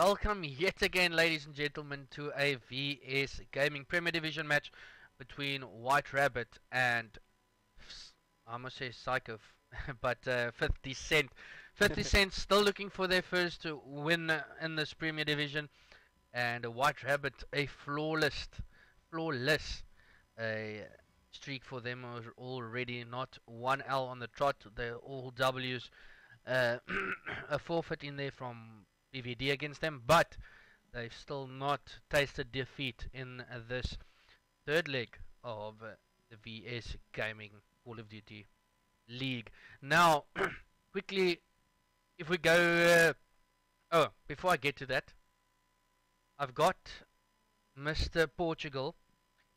Welcome yet again, ladies and gentlemen, to a VS Gaming Premier Division match between White Rabbit and I must say Psycho, but 50 Cent. 50 Cent still looking for their first win in this Premier Division, and White Rabbit a flawless a streak for them already. Not one L on the trot. They're all W's. A forfeit in there from BVD against them, but they've still not tasted defeat in this third leg of the VS Gaming Call of Duty League. Now, quickly, if we go... oh, before I get to that, I've got Mr. Portugal,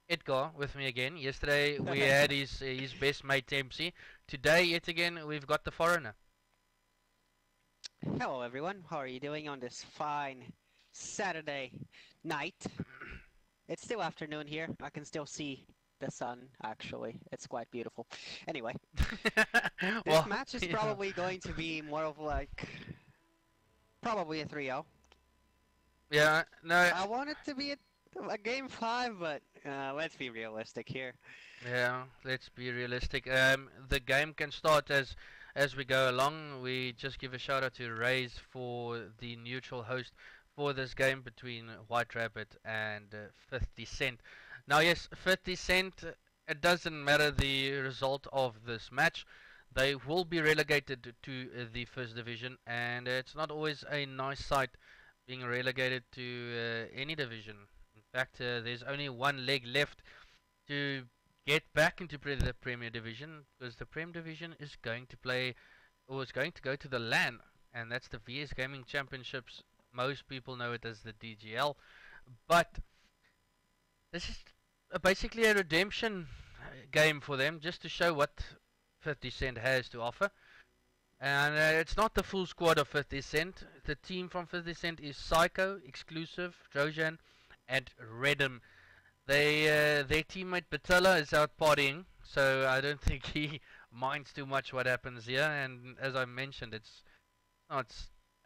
Edgar, with me again. Yesterday we had his best mate Dempsey. Today, yet again, we've got the foreigner. Hello everyone, how are you doing on this fine Saturday night? It's still afternoon here, I can still see the sun actually, it's quite beautiful. Anyway, this match is probably going to be more of like, probably a 3-0. Yeah, no. I want it to be a game 5, but let's be realistic here. Yeah, let's be realistic. The game can start as we go along. We just give a shout out to Rays for the neutral host for this game between White Rabbit and 50 Cent. Now yes, 50 Cent, it doesn't matter the result of this match. They will be relegated to the first division, and it's not always a nice sight being relegated to any division. In fact, there's only one leg left to get back into the Premier Division, because the Premier Division is going to play, or is going to go to the LAN, and that's the VS Gaming Championships. Most people know it as the DGL, but this is basically a redemption game for them, just to show what 50 Cent has to offer. And it's not the full squad of 50 Cent. The team from 50 Cent is Psycho, Exclusive, Trojan, and Redem. Their teammate Batilla is out partying, so I don't think he minds too much what happens here. And as I mentioned, it's not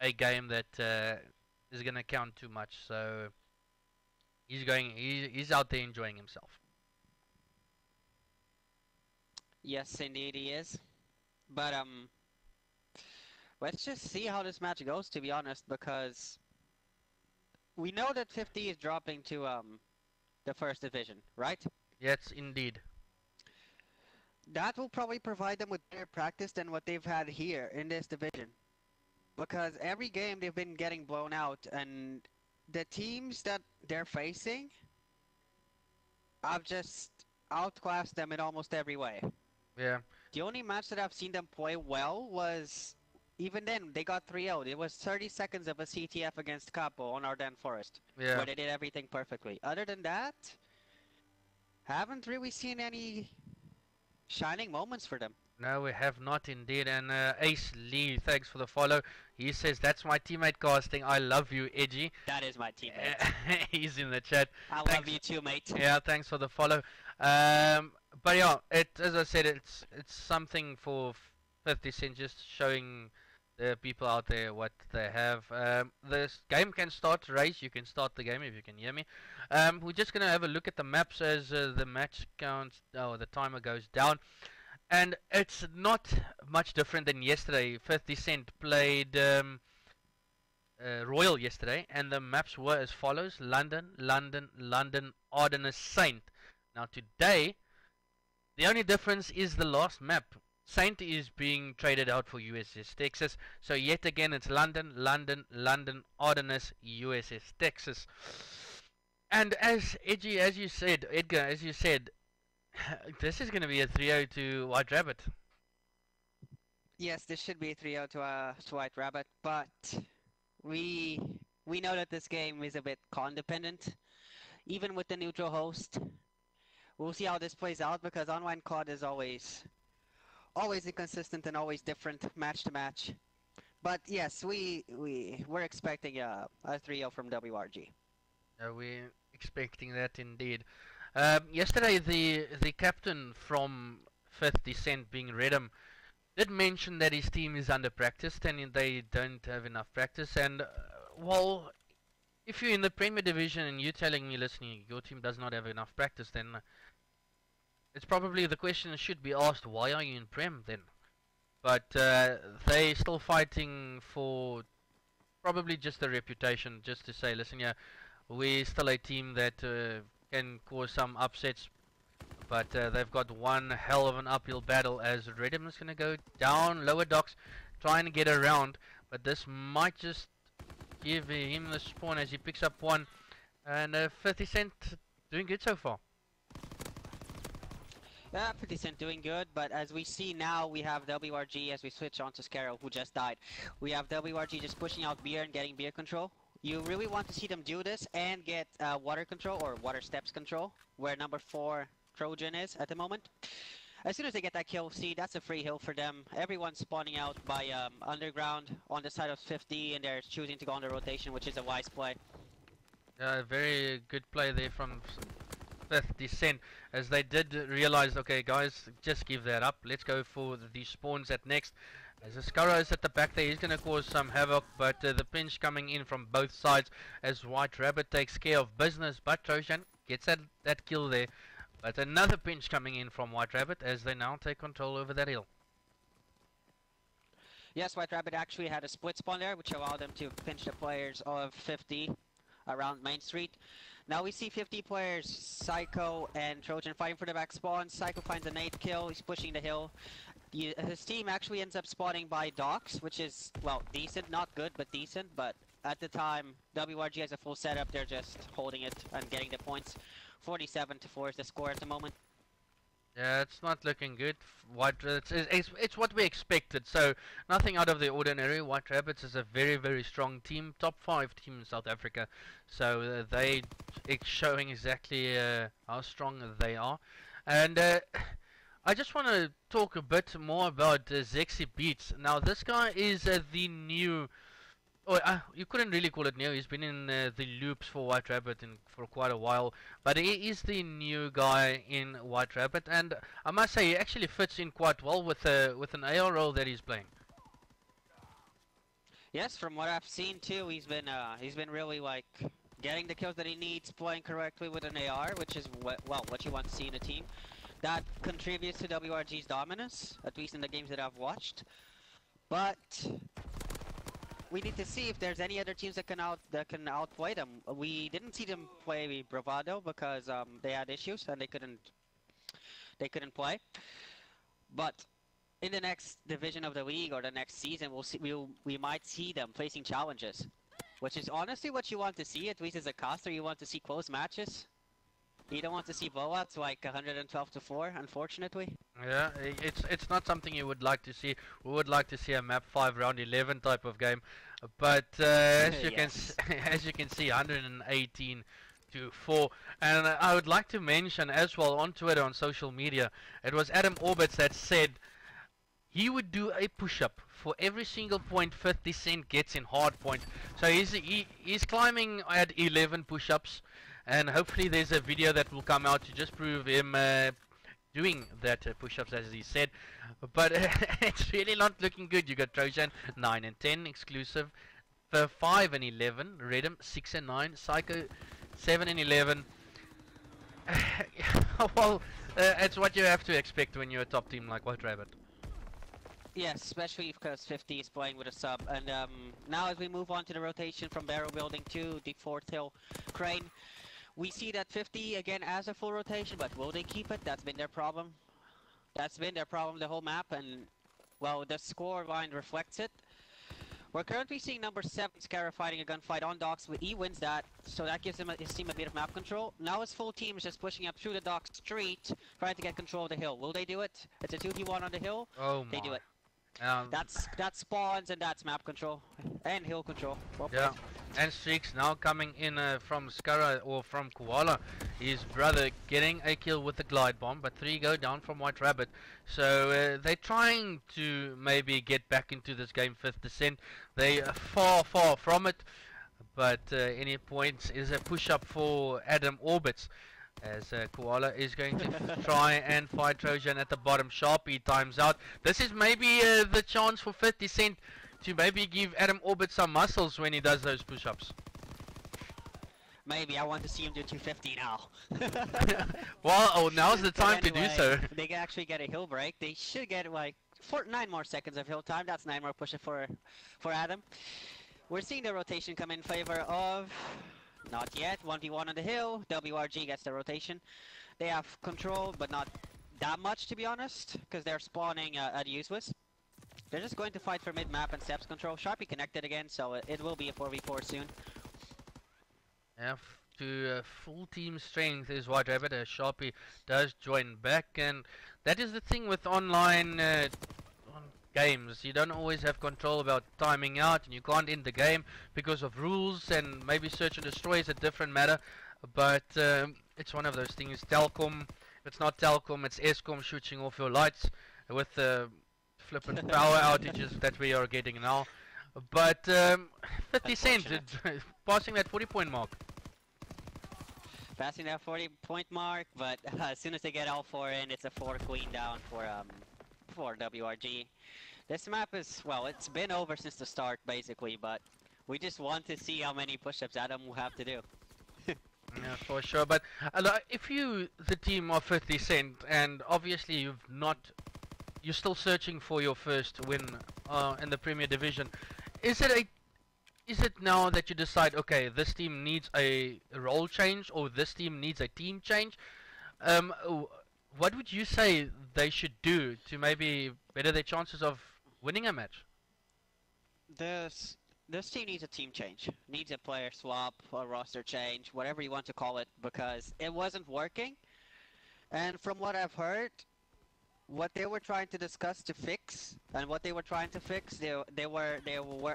a game that is gonna count too much. So he's out there enjoying himself. Yes, indeed he is. But let's just see how this match goes, to be honest, because we know that 50 is dropping to the first division, right? Yes, indeed. That will probably provide them with better practice than what they've had here in this division. Because every game they've been getting blown out, and the teams that they're facing, I've just outclassed them in almost every way. Yeah. The only match that I've seen them play well was, even then, they got 3-0. It was 30 seconds of a CTF against Capo on Ardennes Forest, where they did everything perfectly. Other than that, haven't really seen any shining moments for them. No, we have not indeed. And Ace Lee, thanks for the follow. He says, that's my teammate casting. I love you, Edgy. That is my teammate. He's in the chat. I love you too, mate. Yeah, thanks for the follow. But yeah, as I said, it's something for 50 Cent, just showing the people out there what they have. This game can start. Race, you can start the game if you can hear me. We're just gonna have a look at the maps as the match counts, the timer goes down. And it's not much different than yesterday. 50 Cent played Royal yesterday, and the maps were as follows: London, London, London, Ardennes, Saint. Now today, the only difference is the last map. Saint is being traded out for USS Texas. So yet again, it's London, London, London, Ardennes, USS Texas. And as Edgy, as you said, Edgar, as you said, this is going to be a 3-0 to White Rabbit. Yes, this should be a 3-0 to White Rabbit, but we know that this game is a bit con dependent, even with the neutral host. We'll see how this plays out, because online COD is always inconsistent and always different match to match. But yes, we're expecting a 3-0 from WRG. We're expecting that indeed. Yesterday, the captain from 50 Cent, being Redem, did mention that his team is under practiced and they don't have enough practice. And well, if you're in the Premier Division and you're telling me, listening, your team does not have enough practice, then it's probably the question should be asked, why are you in Prem then? But they still fighting for probably just a reputation, just to say, listen, yeah, we're still a team that can cause some upsets, but they've got one hell of an uphill battle as Redham is going to go down lower docks, trying to get around, but this might just give him the spawn as he picks up one, and 50 Cent doing good so far. Yeah, 50 Cent doing good, but as we see now, we have WRG as we switch on to Scarrow, who just died. We have WRG just pushing out beer and getting beer control. You really want to see them do this and get water control, or water steps control, where number 4 Trojan is at the moment. As soon as they get that kill, see, that's a free hill for them. Everyone's spawning out by underground on the side of 50, and they're choosing to go on the rotation, which is a wise play. Very good play there from 50 Cent, as they did realize, okay guys, just give that up, let's go for the spawns at next. As Ascaro is at the back there, he's going to cause some havoc, but the pinch coming in from both sides as White Rabbit takes care of business, but Trojan gets that kill there. But another pinch coming in from White Rabbit as they now take control over that hill. Yes, White Rabbit actually had a split spawn there, which allowed them to pinch the players of 50 around Main Street. Now we see 50 players, Psycho and Trojan fighting for the back spawn. Psycho finds a nade kill, he's pushing the hill. His team actually ends up spawning by docks, which is, well, decent, not good, but decent. But at the time, WRG has a full setup, they're just holding it and getting the points. 47-4 is the score at the moment. Yeah, it's not looking good. It's what we expected, so nothing out of the ordinary. White Rabbits is a very, very strong team, top 5 team in South Africa, so it's showing exactly how strong they are. And I just want to talk a bit more about Zexy Beats. Now this guy is the new, you couldn't really call it new, he's been in the loops for White Rabbit for quite a while, but he is the new guy in White Rabbit, and I must say he actually fits in quite well with an AR role that he's playing. Yes, from what I've seen too, he's been really like getting the kills that he needs, playing correctly with an AR, which is what you want to see in a team. That contributes to WRG's dominance, at least in the games that I've watched. But we need to see if there's any other teams that can outplay them. We didn't see them play Bravado because they had issues and they couldn't play. But in the next division of the league or the next season, we might see them facing challenges, which is honestly what you want to see. At least as a caster, you want to see close matches. You don't want to see blowouts like 112-4, unfortunately. Yeah, it's not something you would like to see. We would like to see a map 5 round 11 type of game, but as you can see, 118-4. And I would like to mention as well on Twitter, on social media, it was Adam Orbitz that said he would do a push-up for every single point 50 Cent gets in hard point. So he's climbing at 11 push-ups. And hopefully there's a video that will come out to just prove him doing that push-ups as he said. But it's really not looking good. You got Trojan 9 and 10 exclusive, 5 and 11, Redham 6 and 9, Psycho 7 and 11. Well, it's what you have to expect when you're a top team like White Rabbit. Yes, especially because 50 is playing with a sub. And now as we move on to the rotation from Barrel Building to the 4th Hill Crane, we see that 50 again as a full rotation, but will they keep it? That's been their problem. That's been their problem the whole map, and well, the score line reflects it. We're currently seeing number 7 Scarra fighting a gunfight on docks. He wins that, so that gives his team a bit of map control. Now his full team is just pushing up through the dock street, trying to get control of the hill. Will they do it? It's a 2v1 on the hill. Oh my. They do it. That spawns and that's map control and hill control. Well yeah, and Streaks now coming in from Scarra or from Koala, his brother getting a kill with the glide bomb, but 3 go down from White Rabbit. So they're trying to maybe get back into this game 5th. They are far from it, but any points is a push up for Adam Orbitz. As Koala is going to try and fight Trojan at the bottom. Sharpie times out. This is maybe the chance for 50 Cent to maybe give Adam Orbit some muscles when he does those push-ups. Maybe I want to see him do 250 now. Well, oh, now's the But time to do anyway, so. if they can actually get a hill break, they should get like 9 more seconds of hill time. That's 9 more push-up for Adam. We're seeing the rotation come in favor of... Not yet. 1v1 on the hill. WRG gets the rotation. They have control, but not that much, to be honest, because they're spawning at useless. They're just going to fight for mid-map and steps control. Sharpie connected again, so it will be a 4v4 soon. Yeah, to full team strength is White Rabbit. Sharpie does join back, and that is the thing with online on games. You don't always have control about timing out, and you can't end the game because of rules, and maybe search and destroy is a different matter. But it's one of those things. Telkom, if it's not Telkom, it's Eskom shooting off your lights with the flippant power outages that we are getting now. But 50 cents, passing that 40-point mark. Passing that 40-point mark, but as soon as they get all 4 in, it's a 4 queen down for WRG. This map is, well, it's been over since the start, basically, but we just want to see how many push-ups Adam will have to do. Yeah, for sure. But if you, the team of 50 Cent, and obviously you're still searching for your first win in the Premier Division, is it now that you decide, okay, this team needs a role change, or this team needs a team change? What would you say they should do to maybe better their chances of winning a match? This team needs a team change. Needs a player swap, a roster change, whatever you want to call it, because it wasn't working. And from what I've heard, what they were trying to discuss to fix, and what they were trying to fix, they were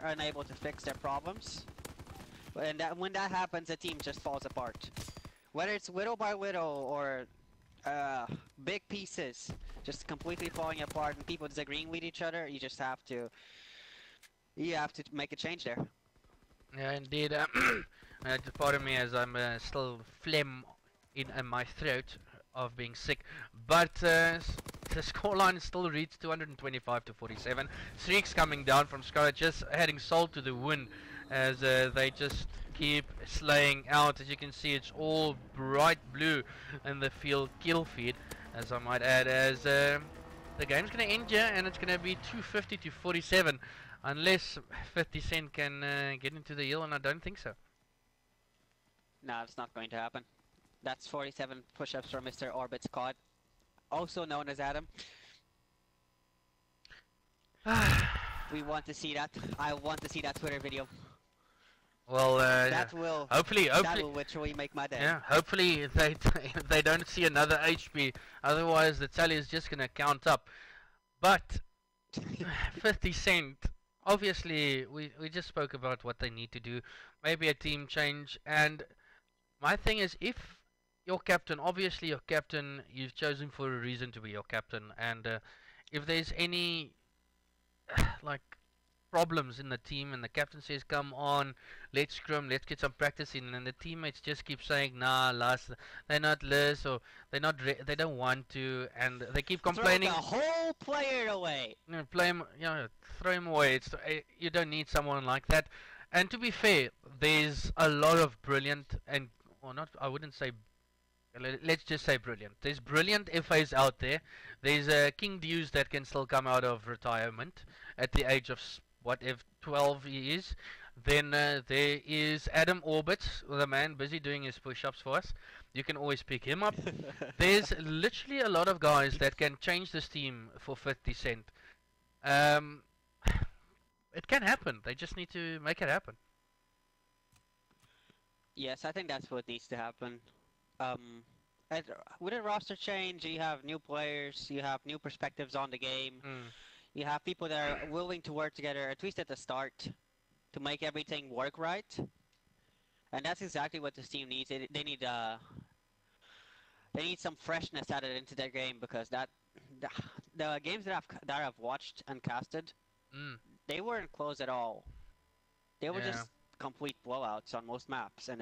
unable to fix their problems. And when that happens, the team just falls apart. Whether it's whittle by whittle or big pieces just completely falling apart and people disagreeing with each other, you have to make a change there. Yeah, indeed. Pardon me as I'm still phlegm in my throat of being sick, but the scoreline still reads 225 to 47. Streaks coming down from Scarlet, just heading salt to the wind as they just keep slaying out. As you can see, it's all bright blue in the field kill feed, as I might add, as the game's going to end here, and it's going to be 250 to 47 unless 50 Cent can get into the hill, and I don't think so. No, it's not going to happen. That's 47 push-ups from Mr. Orbit Scott, also known as Adam. We want to see that. I want to see that Twitter video. Well, that will hopefully literally make my day. Yeah, hopefully they don't see another HP. Otherwise, the tally is just gonna count up. But 50 Cent. Obviously, we just spoke about what they need to do. Maybe a team change. And my thing is, if your captain, obviously your captain, you've chosen for a reason to be your captain. And if there's any like problems in the team, and the captain says, "Come on, let's scrum, let's get some practice in," and the teammates just keep saying, "Nah, Lars, they're not Liz, or they don't want to," and they keep complaining. Throw the whole player away. You know, play him, throw him away. You don't need someone like that. And to be fair, there's a lot of brilliant I wouldn't say. Let's just say brilliant. There's brilliant FAs out there. There's King Dews that can still come out of retirement at the age of what, if 12 years. Then there is Adam Orbit, the man busy doing his push-ups for us. You can always pick him up. There's literally a lot of guys that can change this team for 50 Cent. It can happen. They just need to make it happen. Yes, I think that's what needs to happen. With a roster change, you have new players, you have new perspectives on the game. You have people that are willing to work together, at least at the start, to make everything work right. And that's exactly what this team needs. They need some freshness added into their game, because the games that I've watched and casted, they weren't close at all. They were just complete blowouts on most maps, and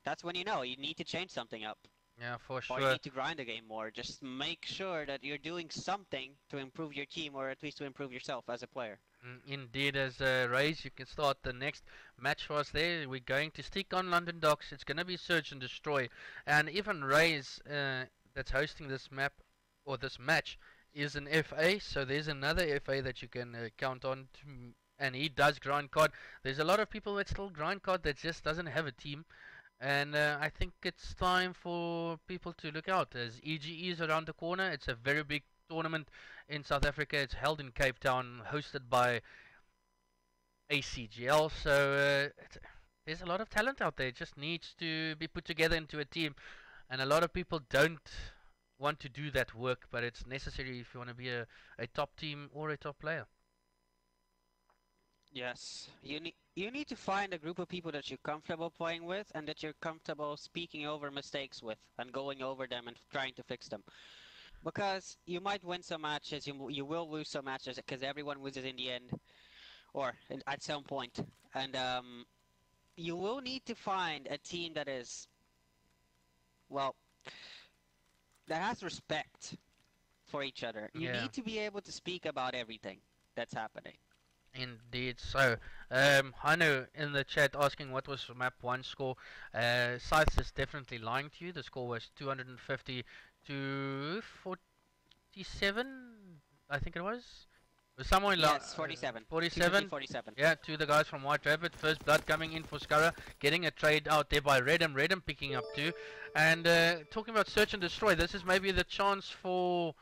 that's when you know you need to change something up. Yeah, for sure. Or you need to grind the game more. Just make sure that you're doing something to improve your team, or at least to improve yourself as a player. Indeed, as Rays, you can start the next match for us there. We're going to stick on London Docks. It's going to be Search and Destroy. And even Rays, that's hosting this map or this match, is an FA. So there's another FA that you can count on. And he does grind card. There's a lot of people that still grind card that just doesn't have a team. And I think it's time for people to look out as EGE is around the corner. It's a very big tournament in South Africa. It's held in Cape Town, hosted by ACGL. So there's a lot of talent out there. It just needs to be put together into a team. And a lot of people don't want to do that work, but it's necessary if you want to be a top team or a top player. Yes, you need to find a group of people that you're comfortable playing with and that you're comfortable speaking over mistakes with and going over them and trying to fix them. Because you might win some matches, you will lose some matches because everyone loses in the end or at some point. And you will need to find a team that is, well, that has respect for each other. You Yeah. need to be able to speak about everything that's happening. Indeed. So, Hanu in the chat asking what was map 1 score. Scythe is definitely lying to you. The score was 250 to 47, I think it was. It was somewhere Yes, 47. 47. 47. Yeah, to the guys from White Rabbit. First blood coming in for Skara. Getting a trade out there by Redham. Redham picking up too. And talking about Search and Destroy, this is maybe the chance for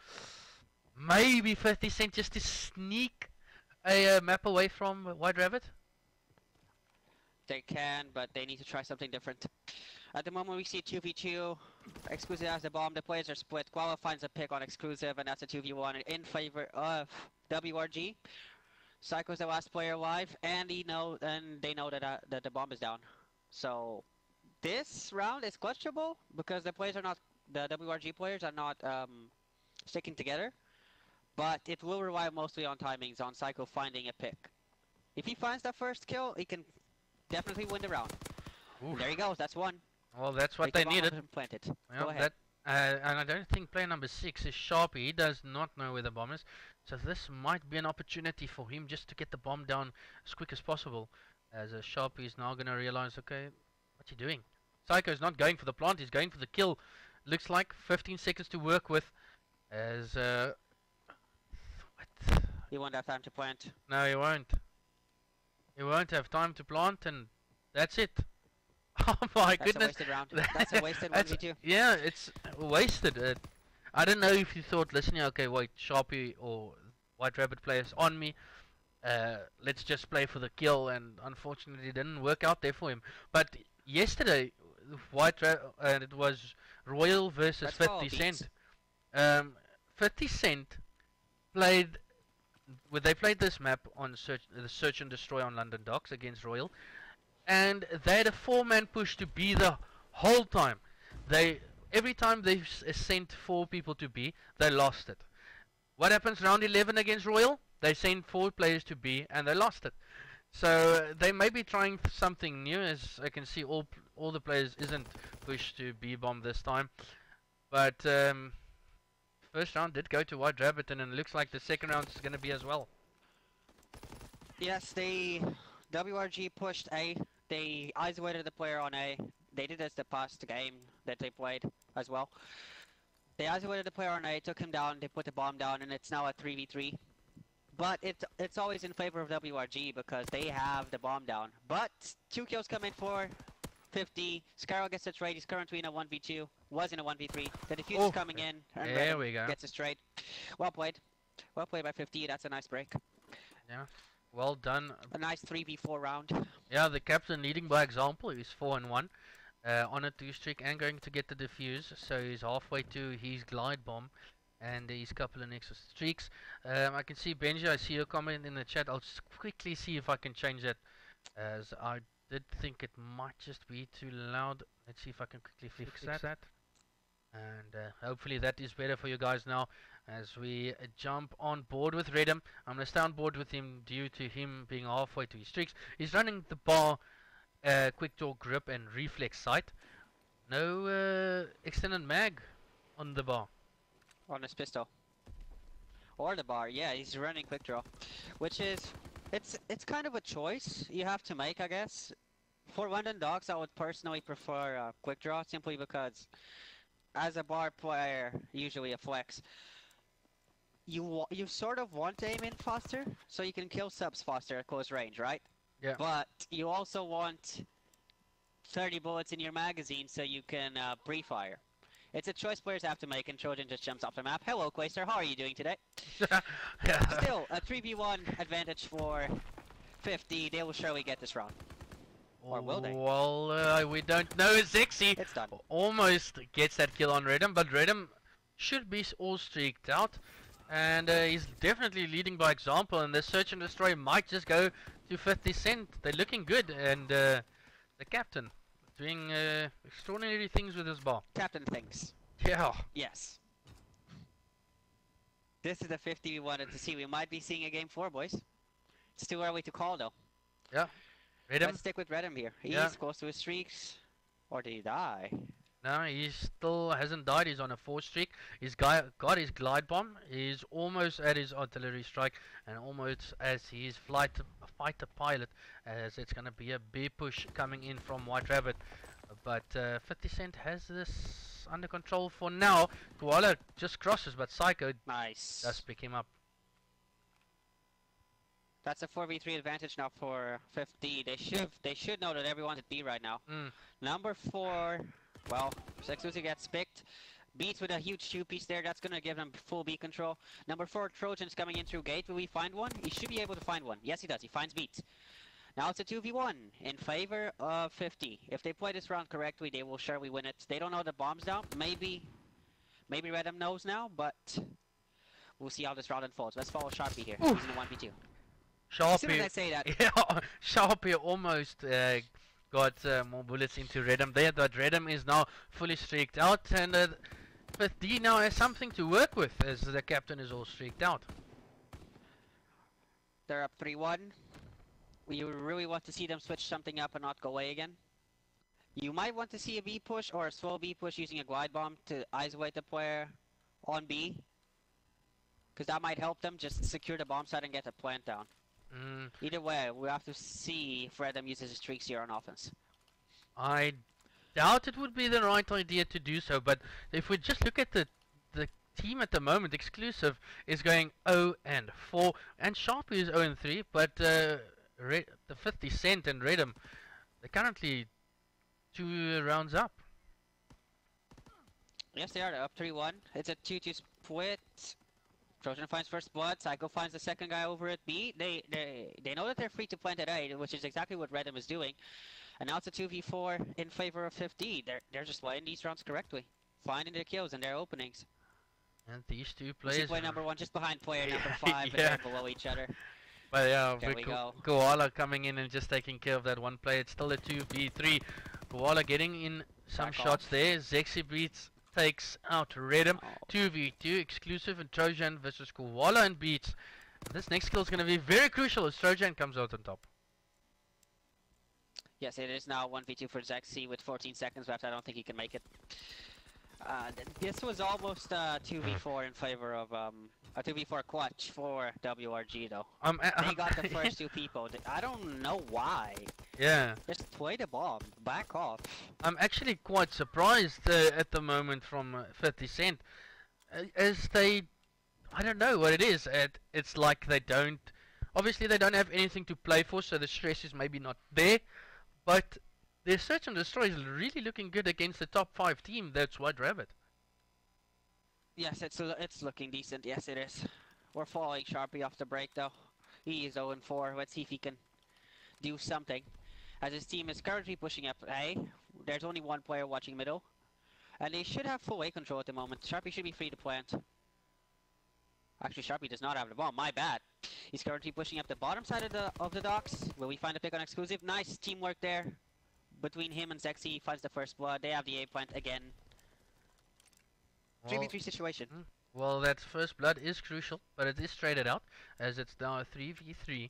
maybe 50 Cent just to sneak a map away from White Rabbit? They can, but they need to try something different. At the moment we see 2v2. Exclusive has the bomb, the players are split. Guava finds a pick on Exclusive, and that's a 2v1 in favor of WRG. Psycho's the last player alive, and they know that the bomb is down. So this round is questionable because the WRG players are not sticking together. But it will rely mostly on timings, on Psycho finding a pick. If he finds that first kill, he can definitely win the round. There he goes, that's one. Well, that's what they needed. Planted. Well, Go ahead. And I don't think player number 6 is Sharpie. He does not know where the bomb is. So this might be an opportunity for him just to get the bomb down as quick as possible. As Sharpie is now going to realize, okay, what's he doing? Psycho's not going for the plant, he's going for the kill. Looks like 15 seconds to work with. As He won't have time to plant. No, he won't. He won't have time to plant, and that's it. Oh my That's goodness. a wasted round. That's a wasted 1v2. Yeah, it's wasted. I don't know if you thought listening, okay, wait, Sharpie or White Rabbit players on me. Let's just play for the kill, and unfortunately it didn't work out there for him. But yesterday, it was Royal versus 50 Cent. 50 Cent played. They played this map on the Search and Destroy on London Docks against Royal, and they had a 4-man push to B the whole time. Every time they sent 4 people to B, they lost it. What happens round 11 against Royal? They send 4 players to B and they lost it. So they may be trying something new, as I can see all the players isn't pushed to B bomb this time. But first round did go to White Rabbit, and it looks like the second round is going to be as well. Yes, WRG pushed A. They isolated the player on A. They did this the past game that they played as well. They isolated the player on A, took him down, they put the bomb down, and it's now a 3v3. But it's always in favor of WRG because they have the bomb down. But 2 kills come in for 50. Scarrow gets a trade. He's currently in a 1v2. Was in a 1v3. The defuse is coming in. And there we go. Gets a trade. Well played. Well played by 50. That's a nice break. Yeah. Well done. A nice 3v4 round. Yeah, the captain leading by example. He's 4-1. On a 2 streak and going to get the defuse. So he's halfway to his glide bomb. And his couple of extra streaks. I can see Benji, I see your comment in the chat. I'll just quickly see if I can change that, as I did think it might just be too loud. Let's see if I can quickly fix that. And hopefully that is better for you guys now, as we jump on board with Redham. I'm going to stay on board with him due to him being halfway to his streaks. He's running the bar, quick draw grip and reflex sight. No extended mag on the bar. On his pistol. Or the bar, yeah, he's running quick draw. Which is It's kind of a choice you have to make, I guess. For London Dogs, I would personally prefer quick draw simply because as a bar player, usually a flex, you sort of want to aim in faster so you can kill subs faster at close range, right? Yeah. But you also want 30 bullets in your magazine so you can pre-fire. It's a choice players have to make, and Trojan just jumps off the map. Hello, Quaster, how are you doing today? Still, a 3v1 advantage for 50. They will surely get this round. Or will they? Well, we don't know. Zexy It's done. almost gets that kill on Redham, but Redham should be all streaked out. And he's definitely leading by example, and the search and destroy might just go to 50 Cent. They're looking good, and the captain doing extraordinary things with his bar. Captain thinks. Yeah. Yes. This is the 50 we wanted to see. We might be seeing a game 4, boys. It's too early to call, though. Yeah. Redham? Let's stick with Redham here. He's Yeah. close to his streaks. Or did he die? No, he still hasn't died. He's on a 4 streak. He's got his glide bomb. He's almost at his artillery strike, and almost as his fighter pilot, as it's going to be a big push coming in from White Rabbit. But 50 Cent has this under control for now. Koala just crosses, but Psycho Nice. does pick him up. That's a 4v3 advantage now for 50. They should know that everyone's at B right now. Number 4, well, Sexuzi gets picked. Beats with a huge 2-piece there. That's gonna give them full B control. Number 4, Trojan's coming in through gate. Will we find one? He should be able to find one. Yes, he does. He finds Beats. Now it's a 2v1 in favor of 50. If they play this round correctly, they will surely win it. They don't know the bombs down. Maybe Redham knows now, but we'll see how this round unfolds. Let's follow Sharpie here. He's in the 1v2. As soon as I say that. Yeah, Sharpie almost got more bullets into Redham there, but Redham is now fully streaked out, and but D now has something to work with as the captain is all streaked out. They're up 3-1. We really want to see them switch something up and not go away again. You might want to see a B push or a slow B push using a glide bomb to isolate the player on B. Because that might help them just secure the bomb site and get the plant down. Either way, we have to see if Redham uses his streaks here on offense. I doubt it would be the right idea to do so, but if we just look at the team at the moment, Exclusive is going 0-4, and Sharpie is 0-3, but the 50 Cent and Redham, they're currently 2 rounds up. Yes, they are. They're up 3-1. It's a 2-2 split. Trojan finds first blood. Psycho finds the second guy over at B. They know that they're free to plant at A, which is exactly what Redham is doing. And now it's a 2v4 in favor of 50. They're just playing these rounds correctly, finding their kills and their openings. And these two players. Play number 1 just behind player number 5, yeah. but they're below each other. But yeah, there we go. Koala coming in and just taking care of that one player. It's still a 2v3. Koala getting in some shots there. Zexy Beats takes out Redham. 2v2, Exclusive and Trojan versus Koala and Beats. This next kill is going to be very crucial as Trojan comes out on top. Yes, it is now 1v2 for Zexy with 14 seconds left. I don't think he can make it. This was almost a 2v4 in favor of a 2v4 clutch for WRG though. They got the first 2 people. I don't know why. Yeah. Just play the bomb. Back off. I'm actually quite surprised at the moment from 50 Cent. As they, I don't know what it is. It's like they don't, obviously they don't have anything to play for, so the stress is maybe not there. But their search and destroy is really looking good against the top 5 team. That's White Rabbit. Yes, it's looking decent. Yes, it is. We're following Sharpie off the break though. He is 0-4. Let's see if he can do something. As his team is currently pushing up A, there's only one player watching middle. And they should have full A control at the moment. Sharpie should be free to plant. Actually, Sharpie does not have the bomb. My bad. He's currently pushing up the bottom side of the docks. Will we find a pick on Exclusive? Nice teamwork there. Between him and Zexy, he finds the first blood. They have the A plant again. 3v3 situation. Well, that first blood is crucial, but it is traded out as it's now a 3v3.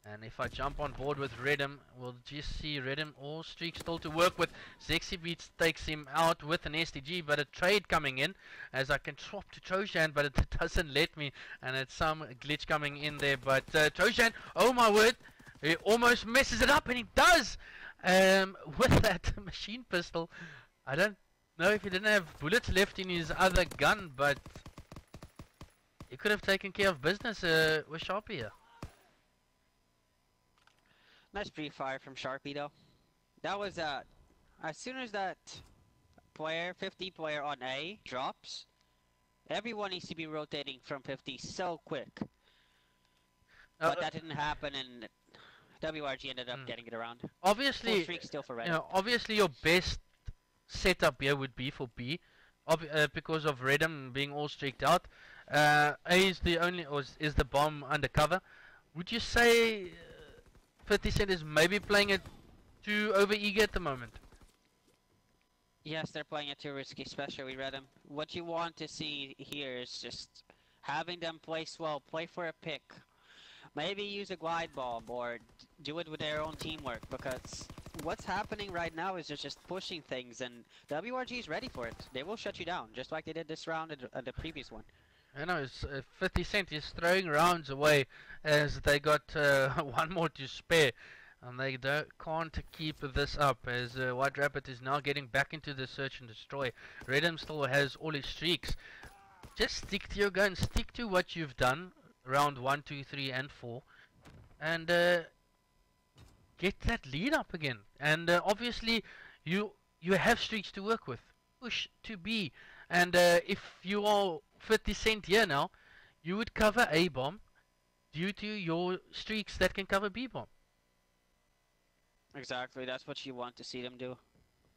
And if I jump on board with Redham, we'll just see Redham all streaks still to work with. Zexy Beats takes him out with an STG, but a trade coming in as I can swap to Trojan, but it doesn't let me, and it's some glitch coming in there. But Trojan, oh my word, he almost messes it up, and he does with that machine pistol. I don't know if he didn't have bullets left in his other gun, but he could have taken care of business with Sharpie here. Nice pre-fire from Sharpie though. That was as soon as that player, 50 player on A drops, everyone needs to be rotating from 50 so quick. But that didn't happen, and WRG ended up getting it around. Obviously, still for obviously your best setup here would be for B, because of Redham being all streaked out. A is the only, or is the bomb undercover. Would you say 50 Cent is maybe playing it too over eager at the moment? Yes, they're playing it too risky, especially Redham. What you want to see here is just having them play swell, play for a pick. Maybe use a glide bomb or do it with their own teamwork, because what's happening right now is just pushing things, and WRG is ready for it. They will shut you down, just like they did this round and the previous one. I know, 50 Cent is throwing rounds away as they got one more to spare. And they can't keep this up as White Rabbit is now getting back into the search and destroy. Redham still has all his streaks. Just stick to your gun, stick to what you've done. Round 1, 2, 3 and 4. And get that lead up again. And obviously you have streaks to work with. Push to B. And if you are 50 Cent here now, you would cover A bomb due to your streaks that can cover B bomb. Exactly, that's what you want to see them do.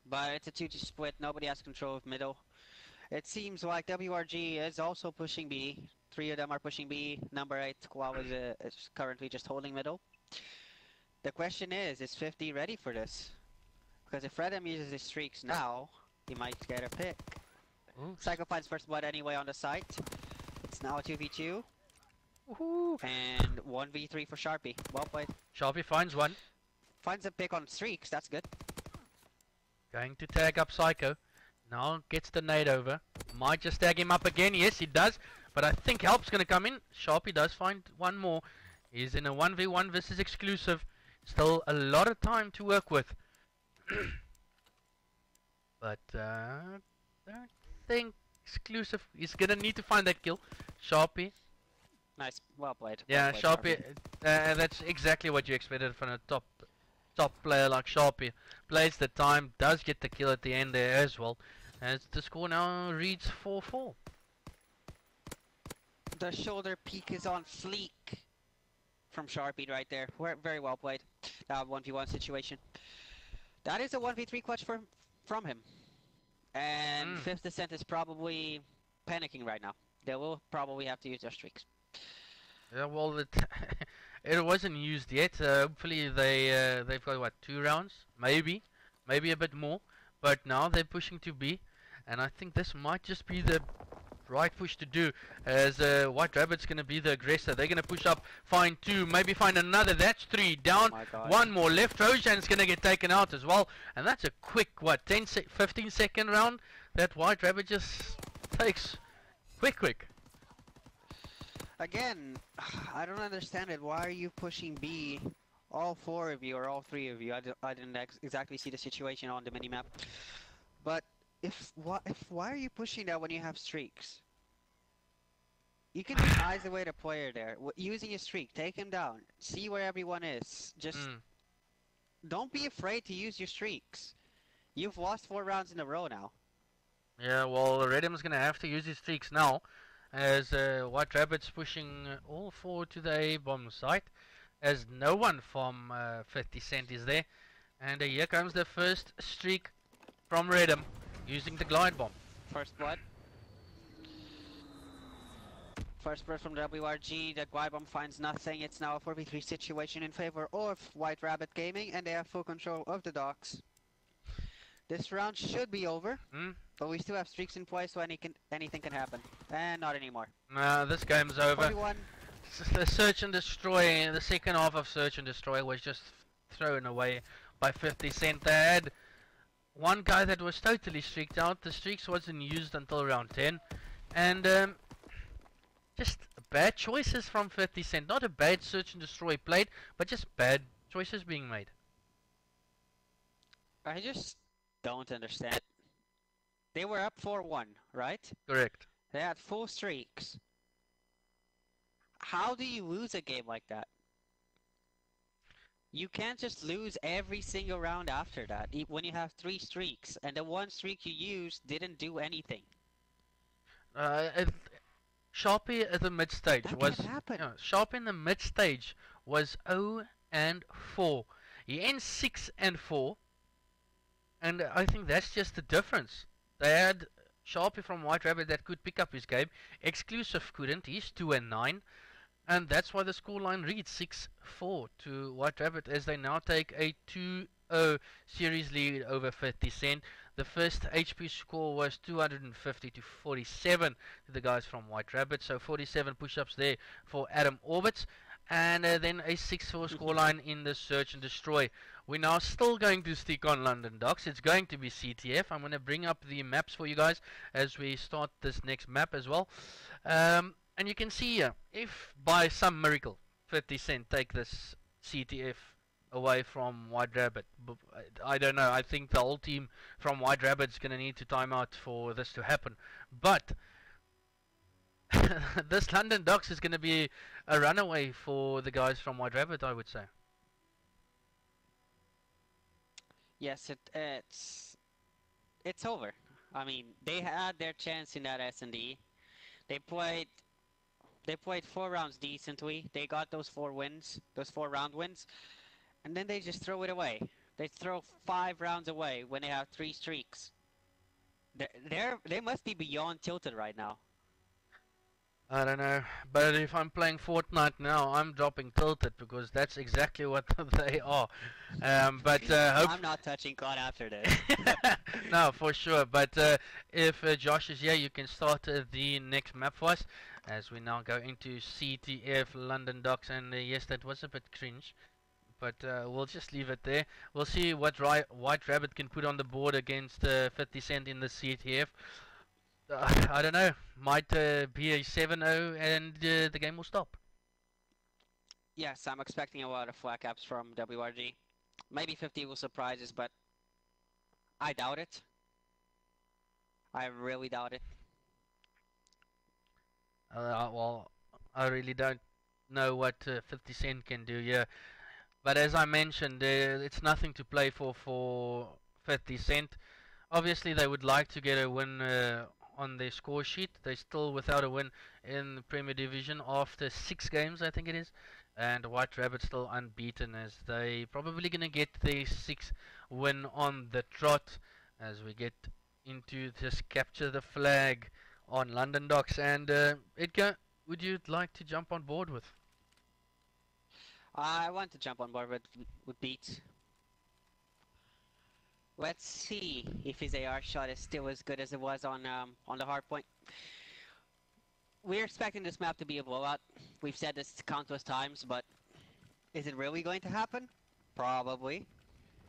But it's a 2-2 split, nobody has control of middle. It seems like WRG is also pushing B. 3 of them are pushing B. Number 8, Kwa is currently just holding middle. The question is 50 ready for this? Because if Redham uses his streaks now, he might get a pick. Psycho finds first blood anyway on the site. It's now a 2v2. And 1v3 for Sharpie. Well played. Sharpie finds one. Finds a pick on streaks, that's good. Going to tag up Psycho. Now gets the nade over. Might just tag him up again. Yes, he does. But I think help's going to come in. Sharpie does find one more. He's in a 1v1 versus exclusive. Still a lot of time to work with. But I think exclusive is going to need to find that kill. Sharpie. Nice, well played. Yeah, well played, Sharpie. That's exactly what you expected from a top player like Sharpie. Plays the time, does get the kill at the end there as well. As the score now reads 4-4. The shoulder peak is on fleek from Sharpie right there. Very well played. 1v1 situation. That is a 1v3 clutch from him. And 50 Cent is probably panicking right now. They will probably have to use their streaks. Yeah, well, it wasn't used yet. Hopefully they've got what, 2 rounds, maybe a bit more. But now they're pushing to B, and I think this might just be the right push to do. As White Rabbit's gonna be the aggressor. They're gonna push up, find 2, maybe find another. That's 3 down. One more left. Trojan's gonna get taken out as well, and that's a quick 15 second round that White Rabbit just takes. Quick. Again, I don't understand it. Why are you pushing B? All 4 of you or all 3 of you. I didn't exactly see the situation on the minimap. But why are you pushing that when you have streaks? You can just eyes away the player there. Using a streak, take him down. See where everyone is. Just don't be afraid to use your streaks. You've lost 4 rounds in a row now. Yeah, well, Redham's gonna have to use his streaks now. As White Rabbit's pushing all 4 to the A bomb site, as no one from 50 Cent is there. And here comes the first streak from Redham using the glide bomb. First blood. First blood from WRG. The glide bomb finds nothing. It's now a 4v3 situation in favor of White Rabbit Gaming, and they have full control of the docks. This round should be over, but we still have streaks in play, so anything can happen. And not anymore. This game's over. 41. The search and destroy, the second half of search and destroy was just thrown away by 50 Cent. They had one guy that was totally streaked out. The streaks wasn't used until round 10, and just bad choices from 50 Cent. Not a bad search and destroy played, but just bad choices being made. I just don't understand. They were up 4-1, right? Correct. They had 4 streaks. How do you lose a game like that? You can't just lose every single round after that when you have 3 streaks, and the one streak you used didn't do anything. Sharpie at the mid stage That was can't happen. Sharpie in the mid stage was 0-4. He ends 6-4, and I think that's just the difference. They had Sharpie from White Rabbit that could pick up his game. Exclusive couldn't. He's 2-9. And that's why the scoreline reads 6-4 to White Rabbit as they now take a 2-0 series lead over 50 Cent. The first HP score was 250 to 47 to the guys from White Rabbit. So 47 push-ups there for Adam Orbits. And then a 6-4 scoreline in the Search and Destroy. We're now still going to stick on London Docks. It's going to be CTF. I'm going to bring up the maps for you guys as we start this next map as well. And you can see here, if by some miracle 50 Cent take this CTF away from White Rabbit, I don't know, I think the whole team from White Rabbit's going to need to time out for this to happen. But this London Docks is going to be a runaway for the guys from White Rabbit, I would say. Yes, it's over. I mean, they had their chance in that S&D. They played 4 rounds decently. They got those 4 wins, those 4 round wins, and then they just throw it away. They throw 5 rounds away when they have 3 streaks. They must be beyond tilted right now. I don't know, but if I'm playing Fortnite now, I'm dropping tilted because that's exactly what they are. But I'm not touching COD after this. No, for sure. But if Josh is here, you can start the next map for us as we now go into CTF London Docks. And yes, that was a bit cringe, but we'll just leave it there. We'll see what White Rabbit can put on the board against 50 Cent in the CTF. I don't know, might be a 7-0 and the game will stop. Yes, I'm expecting a lot of flat caps from WRG. Maybe 50 will surprise us, but I doubt it. I really doubt it. Well, I really don't know what 50 Cent can do here. But as I mentioned, it's nothing to play for 50 Cent. Obviously, they would like to get a win on their score sheet. They're still without a win in the Premier Division after 6 games, I think it is. And White Rabbit still unbeaten as they probably going to get their 6th win on the trot as we get into this capture the flag on London Docks. And Edgar, would you like to jump on board with? I want to jump on board with Beats. Let's see if his AR shot is still as good as it was on the hard point. We're expecting this map to be a blowout. We've said this countless times, but is it really going to happen? Probably.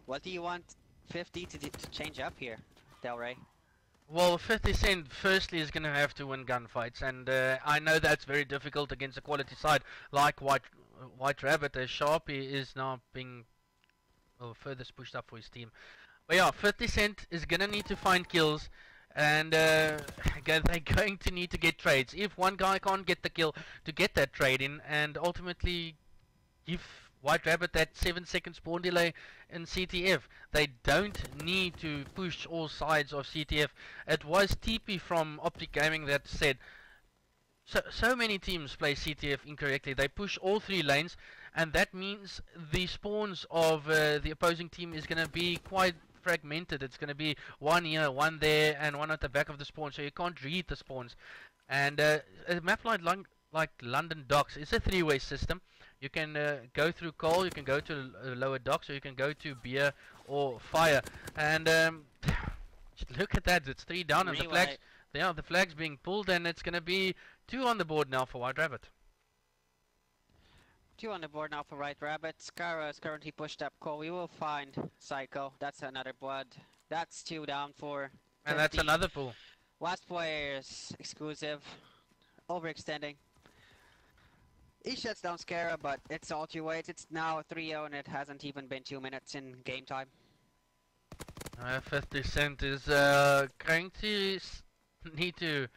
What do you want 50 to change up here, Delré? Well, 50 Cent firstly is going to have to win gunfights, and I know that's very difficult against a quality side like White Rabbit, as Sharpie is now being furthest pushed up for his team. But yeah, 50 Cent is going to need to find kills, and they're going to need to get trades. If one guy can't get the kill to get that trade in, and ultimately give White Rabbit that 7-second spawn delay in CTF, they don't need to push all sides of CTF. It was TP from Optic Gaming that said, so many teams play CTF incorrectly. They push all 3 lanes, and that means the spawns of the opposing team is going to be quite fragmented. It's going to be one here, one there, and one at the back of the spawn, so you can't read the spawns. And a map like London Docks is a 3-way system. You can go through coal, you can go to lower docks, or you can go to beer or fire. And look at that, it's 3 down, and the flag's being pulled, and it's going to be 2 on the board now for White Rabbit. 2 on the board now for White Rabbit. Scara is currently pushed up Cole. We will find Psycho. That's another blood. That's 2 down for And that's 50. another pull. Last player is exclusive. Overextending. He shuts down Scara, but it's all too late. It's now 3-0 and it hasn't even been 2 minutes in game time. 50 Cent is going to need to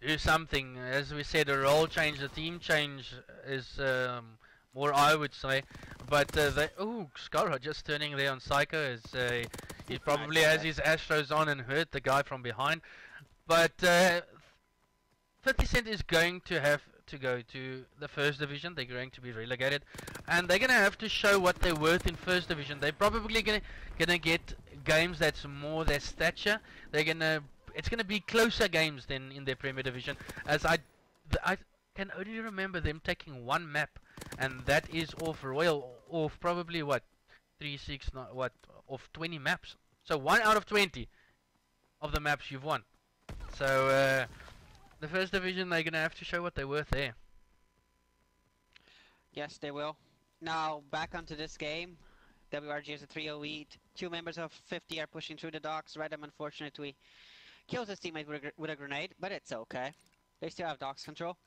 do something. As we said, a role change, a team change is more, I would say. But they, oh, Scara just turning there on Psycho as he probably has his Astros on and hurt the guy from behind. But 50 Cent is going to have to go to the first division. They're going to be relegated, and they're gonna have to show what they're worth in first division. They're probably gonna get games that's more their stature. It's gonna be closer games than in their Premier Division, as I can only remember them taking one map, and that is off Royal, off probably what 20 maps. So 1 out of 20 of the maps you've won. So the first division, they're gonna have to show what they're worth there. Yes, they will. Now back onto this game. WRG has a 3-0 lead. 2 members of 50 are pushing through the docks. Redem unfortunately kills his teammate with a grenade, but it's okay. They still have docks control.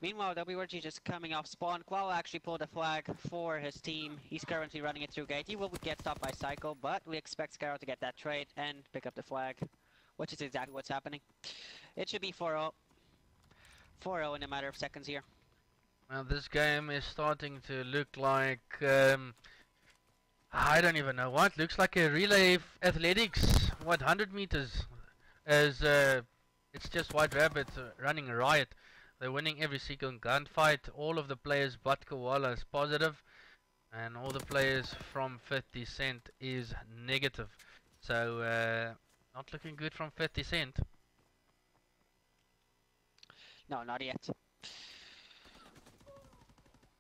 Meanwhile, WRG just coming off spawn. Qual actually pulled a flag for his team. He's currently running it through gate. He will get stopped by Psycho, but we expect Scarrow to get that trade and pick up the flag, which is exactly what's happening. It should be 4-0. 4-0 in a matter of seconds here. Well, this game is starting to look like I don't even know what. Looks like a relay athletics. What, 100 meters? As it's just White Rabbit running a riot. They're winning every single gunfight. All of the players but Koala is positive, and all the players from 50 Cent is negative. So not looking good from 50 Cent. No, not yet.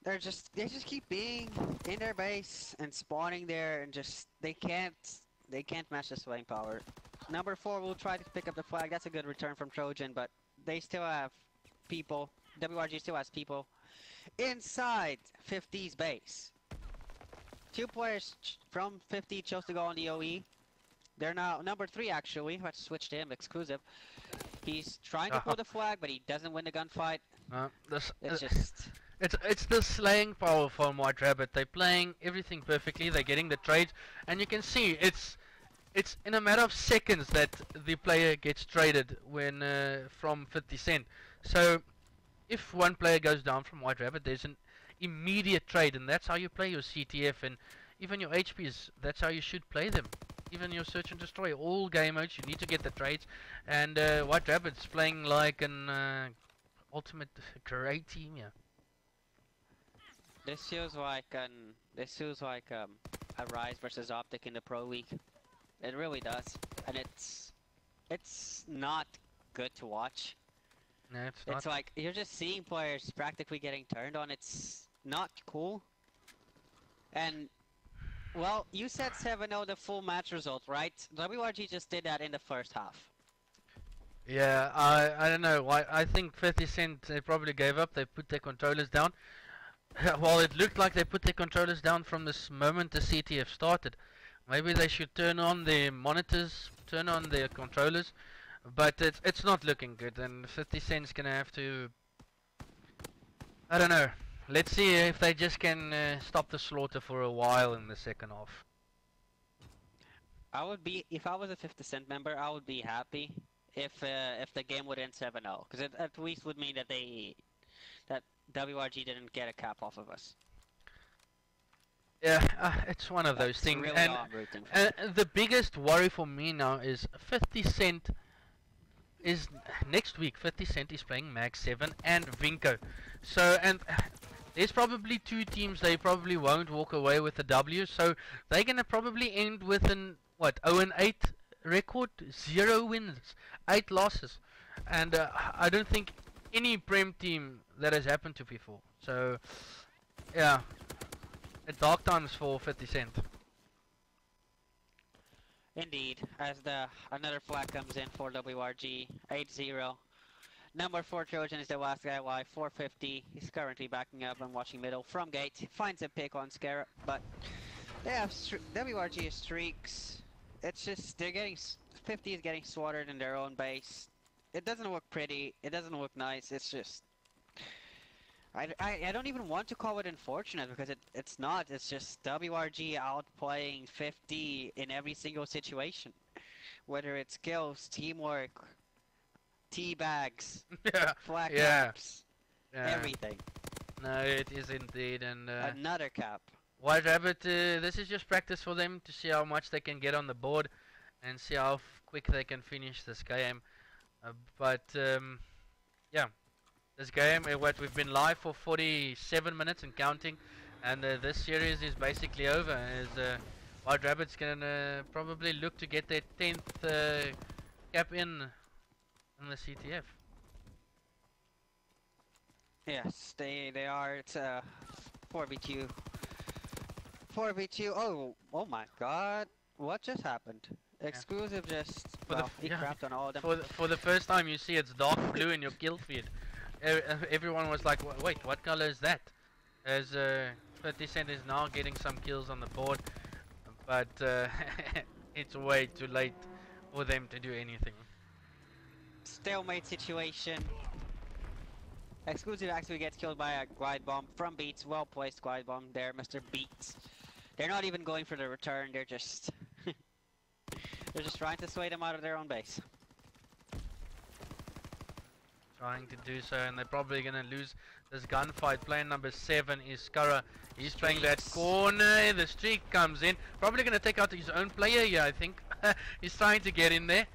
They just keep being in their base and spawning there, and just they can't match the swaying power. Number 4 will try to pick up the flag. That's a good return from Trojan, but they still have people. WRG still has people inside 50's base. 2 players from 50 chose to go on the OE. They're now number 3 actually. Let's switch to him, exclusive. He's trying to pull the flag, but he doesn't win the gunfight. It's the slaying power from White Rabbit. They're playing everything perfectly. They're getting the trades, and you can see it's in a matter of seconds that the player gets traded when from 50 Cent. So if one player goes down from White Rabbit, there's an immediate trade, and that's how you play your CTF and even your HPs. That's how you should play them. Even your search and destroy, all game modes, you need to get the trades. And White Rabbit's playing like an ultimate great team, yeah. This feels like a Rise versus Optic in the Pro League. It really does, and it's not good to watch. No, it's not. It's like you're just seeing players practically getting turned on. It's not cool. And well, you said 7-0 the full match result, right? WRG just did that in the first half. Yeah, I don't know why. I think 50 Cent, they probably gave up. They put their controllers down. Well, it looked like they put their controllers down from this moment the CTF started. Maybe they should turn on their monitors, turn on their controllers, but it's not looking good, and 50 Cent's gonna have to, I don't know. Let's see if they just can stop the slaughter for a while in the second half. I would be, if I was a 50 Cent member, I would be happy if the game would end 7-0, because it at least would mean that that WRG didn't get a cap off of us. Yeah, it's one of those things. Really and the biggest worry for me now is 50 Cent is next week. 50 Cent is playing Mag 7 and Vinco. So, and there's probably 2 teams they probably won't walk away with a W. So they're gonna probably end with an 0-8 record, 0 wins, 8 losses, and I don't think any Prem team that has happened to before. So yeah, it's dark times for 50 Cent. Indeed, as another flag comes in for WRG, 8-0. Number 4 Trojan is the WWII 450. He's currently backing up and watching middle from gate. Finds a pick on Scarab, but they have WRG streaks. It's just they're getting 50 is getting slaughtered in their own base. It doesn't look pretty. It doesn't look nice. It's just I don't even want to call it unfortunate because it's not. It's just WRG outplaying 50 in every single situation, whether it's skills, teamwork, teabags, Yeah, flat yeah, caps, yeah. everything. No, it is indeed, and Another cap. White Rabbit. This is just practice for them to see how much they can get on the board, and see how quick they can finish this game. But yeah, this game, what we've been live for 47 minutes and counting, and this series is basically over. As White Rabbit's gonna probably look to get their 10th cap in the CTF. Yes, they are. It's 4v2. 4v2. Oh my God! What just happened? Exclusive just he crapped on all of them. For the first time, you see it's dark blue in your kill feed. Everyone was like, wait, what color is that? As 50 Cent is now getting some kills on the board, but it's way too late for them to do anything. Stalemate situation. Exclusive actually gets killed by a glide bomb from Beats. Well placed glide bomb there, Mr. Beats. They're not even going for the return. They're just they're just trying to sway them out of their own base. Trying to do so, and they're probably gonna lose this gunfight. Player number 7 is Skara. He's playing that corner. The streak comes in. Probably gonna take out his own player here, I think. He's trying to get in there.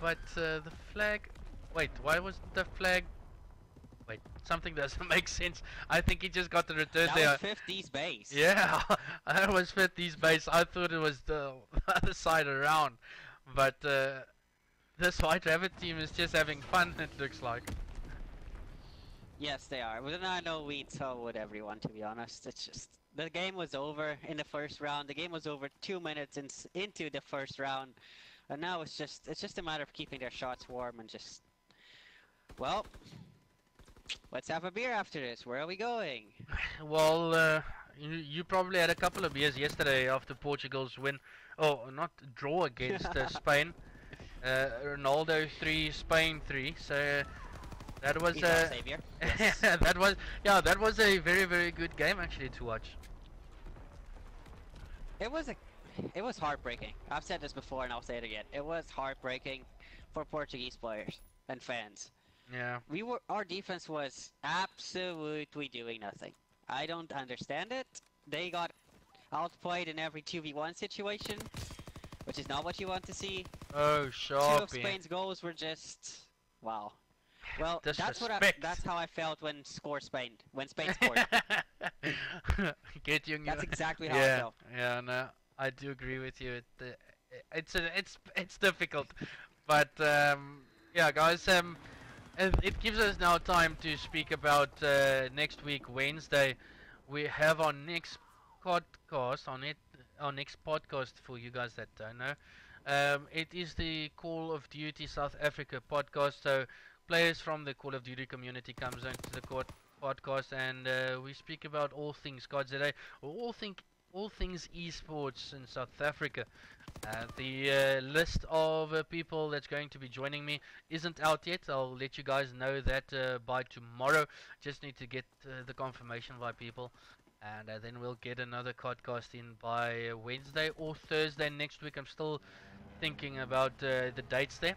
But the flag. Wait, why was the flag? Wait, something doesn't make sense. I think he just got the return there. That was 50's base. Yeah, that was 50's base. I thought it was the other side around. But this White Rabbit team is just having fun, it looks like. Yes, they are. Well, I know we so would everyone, to be honest. It's just the game was over in the first round. The game was over 2 minutes into the first round, and now it's just a matter of keeping their shots warm and just well. Let's have a beer after this. Where are we going? Well, you probably had a couple of beers yesterday after Portugal's win. Oh, not draw against Spain. Ronaldo 3, Spain 3. So that was savior. Yes. that was a very good game actually to watch. It was heartbreaking. I've said this before and I'll say it again. It was heartbreaking for Portuguese players and fans. Yeah. Our defense was absolutely doing nothing. I don't understand it. They got outplayed in every 2v1 situation, which is not what you want to see. Oh, sure. 2 of Spain's goals were just wow. Well, that's how I felt when Spain scored. Get you. That's exactly how I felt. Yeah, no, I do agree with you. It's difficult, but yeah, guys. It gives us now time to speak about next week, Wednesday. We have our next podcast on it. Our next podcast for you guys that don't know. It is the Call of Duty South Africa podcast. So players from the Call of Duty community comes into the podcast, and we speak about all things COD, all things esports in South Africa. The list of people that's going to be joining me isn't out yet. I'll let you guys know that by tomorrow. Just need to get the confirmation by people, and then we'll get another podcast in by Wednesday or Thursday next week. I'm still thinking about the dates there,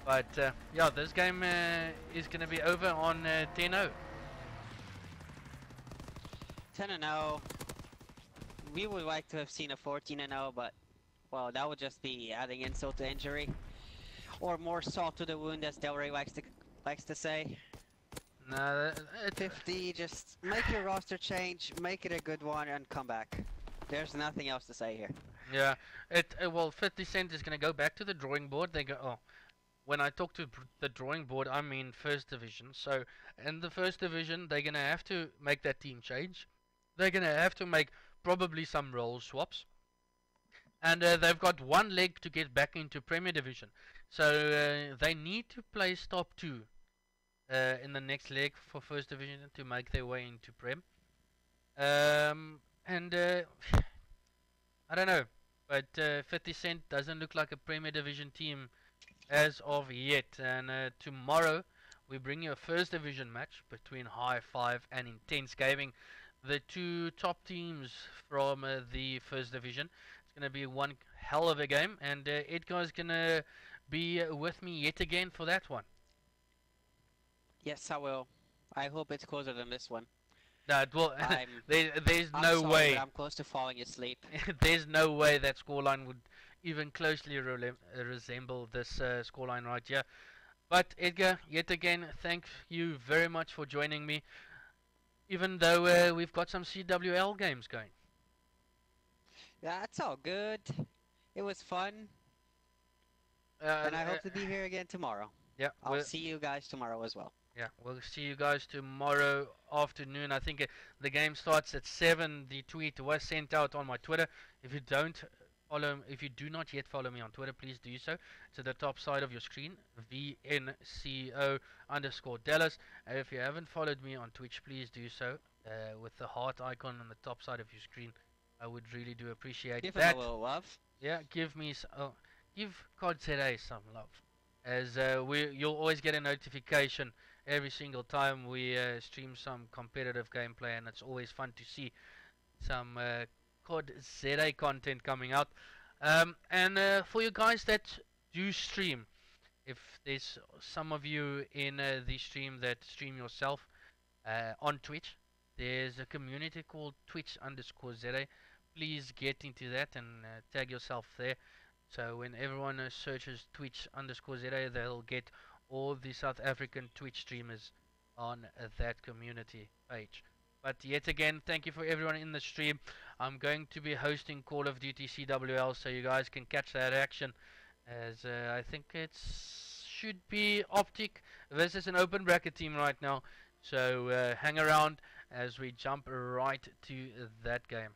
but yeah, this game is going to be over on 10-0. 10-0. We would like to have seen a 14-0, but well, that would just be adding insult to injury, or more salt to the wound, as Dalré likes to say. No, 50. Just make your roster change, make it a good one, and come back. There's nothing else to say here. Yeah, well, 50 Cent is gonna go back to the drawing board. They go, oh, when I talk to the drawing board, I mean first division. So in the first division, they're gonna have to make that team change. They're gonna have to make probably some role swaps. and they've got one leg to get back into Premier Division. So they need to place top two in the next leg for First Division to make their way into Prem. And I don't know, but 50 Cent doesn't look like a Premier Division team as of yet. And tomorrow we bring you a First Division match between High Five and Intense Gaming, the two top teams from the First Division. It's going to be one hell of a game, and Edgar's going to be with me yet again for that one. Yes, I will. I hope it's closer than this one. No, well, I'm there's I'm no sorry, way. but I'm close to falling asleep. There's no way that scoreline would even closely resemble this scoreline right here. But Edgar, yet again, thank you very much for joining me. Even though we've got some CWL games going. That's all good. It was fun, and I hope to be here again tomorrow. Yeah, I'll see you guys tomorrow as well. yeah, we'll see you guys tomorrow afternoon. I think the game starts at 7. The tweet was sent out on my Twitter. If you don't if you do not yet follow me on Twitter, please do so. It's at the top side of your screen, VNCO_Dellas. And if you haven't followed me on Twitch, please do so with the heart icon on the top side of your screen. I would really do appreciate Give that. him a little love. Yeah, give me give COD some love, as you'll always get a notification every single time we stream some competitive gameplay, and it's always fun to see some COD ZA content coming out. And for you guys that do stream, if there's some of you in the stream that stream yourself on Twitch, there's a community called Twitch_ZA. Please get into that and tag yourself there. So when everyone searches Twitch_ZA, they'll get all the South African Twitch streamers on that community page. But yet again, thank you for everyone in the stream. I'm going to be hosting Call of Duty CWL, so you guys can catch that action. As I think it should be Optic versus an open bracket team right now. So hang around as we jump right to that game.